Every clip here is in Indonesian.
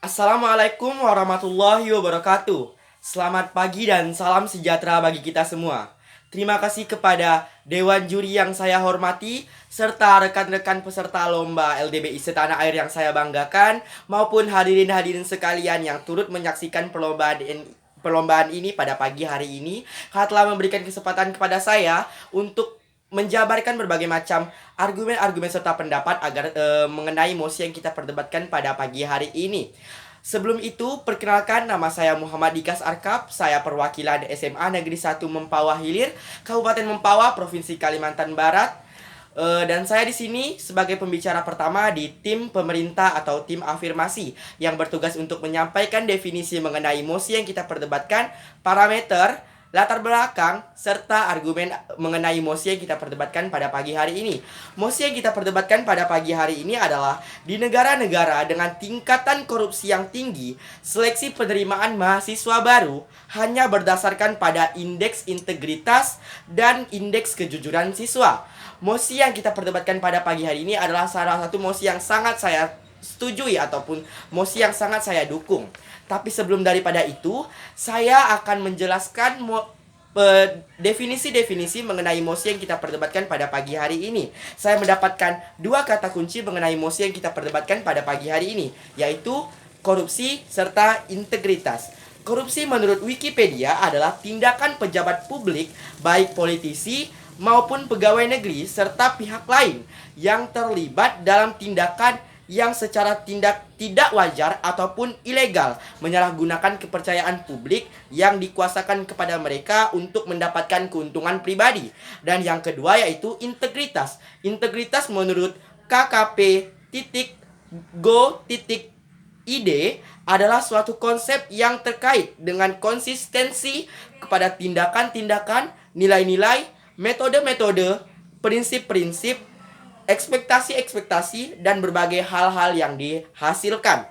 Assalamualaikum warahmatullahi wabarakatuh. Selamat pagi dan salam sejahtera bagi kita semua. Terima kasih kepada Dewan Juri yang saya hormati, serta rekan-rekan peserta lomba LDBI setanah air yang saya banggakan, maupun hadirin-hadirin sekalian yang turut menyaksikan perlombaan ini pada pagi hari ini, karena telah memberikan kesempatan kepada saya untuk menjabarkan berbagai macam argumen-argumen serta pendapat agar mengenai mosi yang kita perdebatkan pada pagi hari ini. Sebelum itu, perkenalkan, nama saya Muhammad Dikas Arkab. Saya perwakilan SMA Negeri 1 Mempawah Hilir, Kabupaten Mempawah, Provinsi Kalimantan Barat. Dan saya di sini sebagai pembicara pertama di tim pemerintah atau tim afirmasi yang bertugas untuk menyampaikan definisi mengenai mosi yang kita perdebatkan, parameter, latar belakang, serta argumen mengenai mosi yang kita perdebatkan pada pagi hari ini. Mosi yang kita perdebatkan pada pagi hari ini adalah di negara-negara dengan tingkatan korupsi yang tinggi, seleksi penerimaan mahasiswa baru hanya berdasarkan pada indeks integritas dan indeks kejujuran siswa. Mosi yang kita perdebatkan pada pagi hari ini adalah salah satu mosi yang sangat saya setujui ataupun mosi yang sangat saya dukung. Tapi sebelum daripada itu, saya akan menjelaskan definisi-definisi mengenai mosi yang kita perdebatkan pada pagi hari ini. Saya mendapatkan dua kata kunci mengenai mosi yang kita perdebatkan pada pagi hari ini, yaitu korupsi serta integritas. Korupsi menurut Wikipedia adalah tindakan pejabat publik, baik politisi maupun pegawai negeri serta pihak lain yang terlibat dalam tindakan yang secara tidak wajar ataupun ilegal menyalahgunakan kepercayaan publik yang dikuasakan kepada mereka untuk mendapatkan keuntungan pribadi. Dan yang kedua yaitu integritas. Integritas menurut kkp.go.id adalah suatu konsep yang terkait dengan konsistensi kepada tindakan-tindakan, nilai-nilai, metode-metode, prinsip-prinsip, ekspektasi-ekspektasi, dan berbagai hal-hal yang dihasilkan.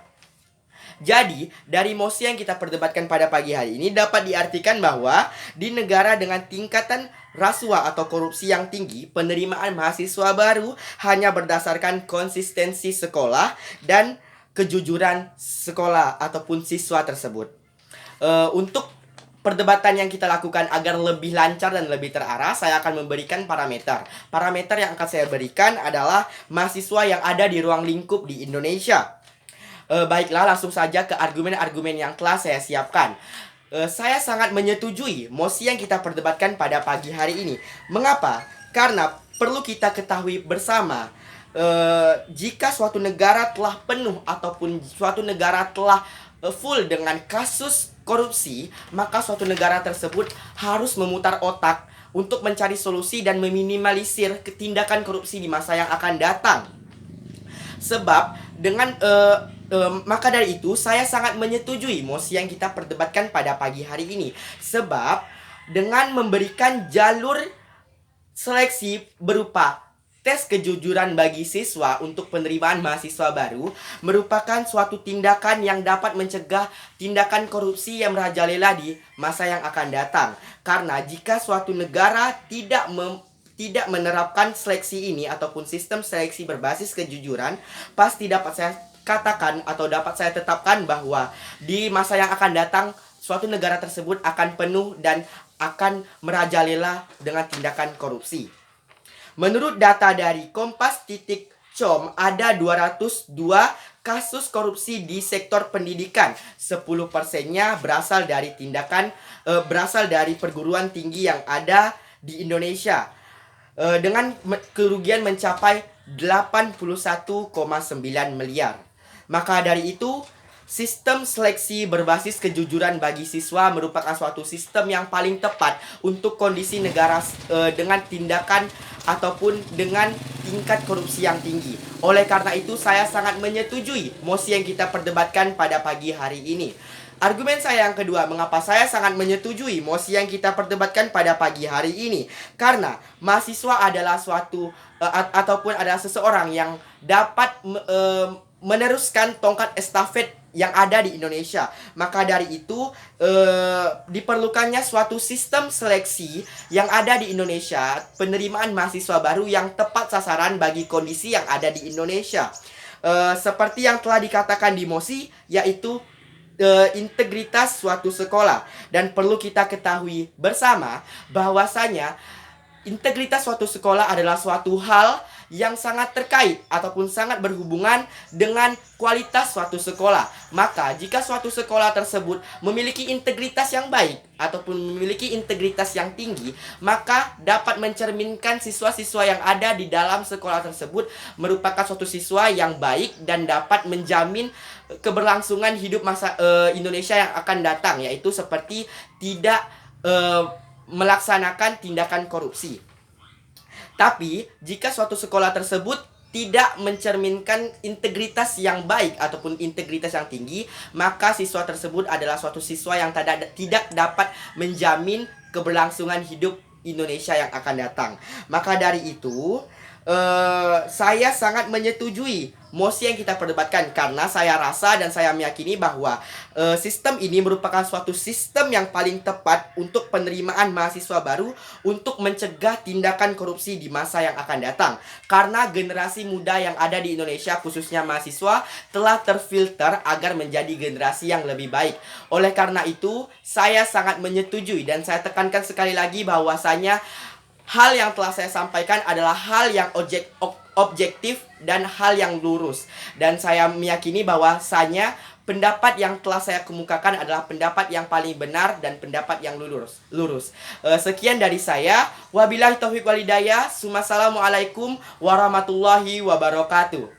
Jadi, dari mosi yang kita perdebatkan pada pagi hari ini dapat diartikan bahwa di negara dengan tingkatan rasuah atau korupsi yang tinggi, penerimaan mahasiswa baru hanya berdasarkan konsistensi sekolah dan kejujuran sekolah ataupun siswa tersebut. Untuk perdebatan yang kita lakukan agar lebih lancar dan lebih terarah, saya akan memberikan parameter. Parameter yang akan saya berikan adalah mahasiswa yang ada di ruang lingkup di Indonesia. Baiklah, langsung saja ke argumen-argumen yang telah saya siapkan. Saya sangat menyetujui mosi yang kita perdebatkan pada pagi hari ini. Mengapa? Karena perlu kita ketahui bersama, jika suatu negara telah penuh ataupun suatu negara telah full dengan kasus korupsi, maka suatu negara tersebut harus memutar otak untuk mencari solusi dan meminimalisir tindakan korupsi di masa yang akan datang. Sebab dengan maka dari itu saya sangat menyetujui mosi yang kita perdebatkan pada pagi hari ini. Sebab dengan memberikan jalur seleksi berupa tes kejujuran bagi siswa untuk penerimaan mahasiswa baru merupakan suatu tindakan yang dapat mencegah tindakan korupsi yang merajalela di masa yang akan datang. Karena jika suatu negara tidak menerapkan seleksi ini ataupun sistem seleksi berbasis kejujuran, pasti dapat saya katakan atau dapat saya tetapkan bahwa di masa yang akan datang suatu negara tersebut akan penuh dan akan merajalela dengan tindakan korupsi. Menurut data dari Kompas.com, ada 202 kasus korupsi di sektor pendidikan. 10%-nya berasal dari berasal dari perguruan tinggi yang ada di Indonesia. Dengan kerugian mencapai 81,9 miliar. Maka dari itu, sistem seleksi berbasis kejujuran bagi siswa merupakan suatu sistem yang paling tepat untuk kondisi negara dengan tindakan ataupun dengan tingkat korupsi yang tinggi. Oleh karena itu, saya sangat menyetujui mosi yang kita perdebatkan pada pagi hari ini. Argumen saya yang kedua, mengapa saya sangat menyetujui mosi yang kita perdebatkan pada pagi hari ini? Karena mahasiswa adalah ataupun adalah seseorang yang dapat meneruskan tongkat estafet yang ada di Indonesia. Maka dari itu diperlukannya suatu sistem seleksi yang ada di Indonesia, penerimaan mahasiswa baru yang tepat sasaran bagi kondisi yang ada di Indonesia. seperti yang telah dikatakan di MOSI, yaitu integritas suatu sekolah. Dan perlu kita ketahui bersama bahwasanya integritas suatu sekolah adalah suatu hal yang sangat terkait ataupun sangat berhubungan dengan kualitas suatu sekolah. Maka jika suatu sekolah tersebut memiliki integritas yang baik ataupun memiliki integritas yang tinggi, maka dapat mencerminkan siswa-siswa yang ada di dalam sekolah tersebut merupakan suatu siswa yang baik dan dapat menjamin keberlangsungan hidup masa Indonesia yang akan datang, yaitu seperti tidak melaksanakan tindakan korupsi. Tapi jika suatu sekolah tersebut tidak mencerminkan integritas yang baik ataupun integritas yang tinggi, maka siswa tersebut adalah suatu siswa yang tidak dapat menjamin keberlangsungan hidup Indonesia yang akan datang. Maka dari itu, saya sangat menyetujui MOSI yang kita perdebatkan, karena saya rasa dan saya meyakini bahwa sistem ini merupakan suatu sistem yang paling tepat untuk penerimaan mahasiswa baru untuk mencegah tindakan korupsi di masa yang akan datang. Karena generasi muda yang ada di Indonesia, khususnya mahasiswa, telah terfilter agar menjadi generasi yang lebih baik. Oleh karena itu, saya sangat menyetujui dan saya tekankan sekali lagi bahwasanya hal yang telah saya sampaikan adalah hal yang objektif dan hal yang lurus. Dan saya meyakini bahwasanya pendapat yang telah saya kemukakan adalah pendapat yang paling benar dan pendapat yang lurus. Sekian dari saya. Wabillahi taufiq wal hidayah. Assalamualaikum warahmatullahi wabarakatuh.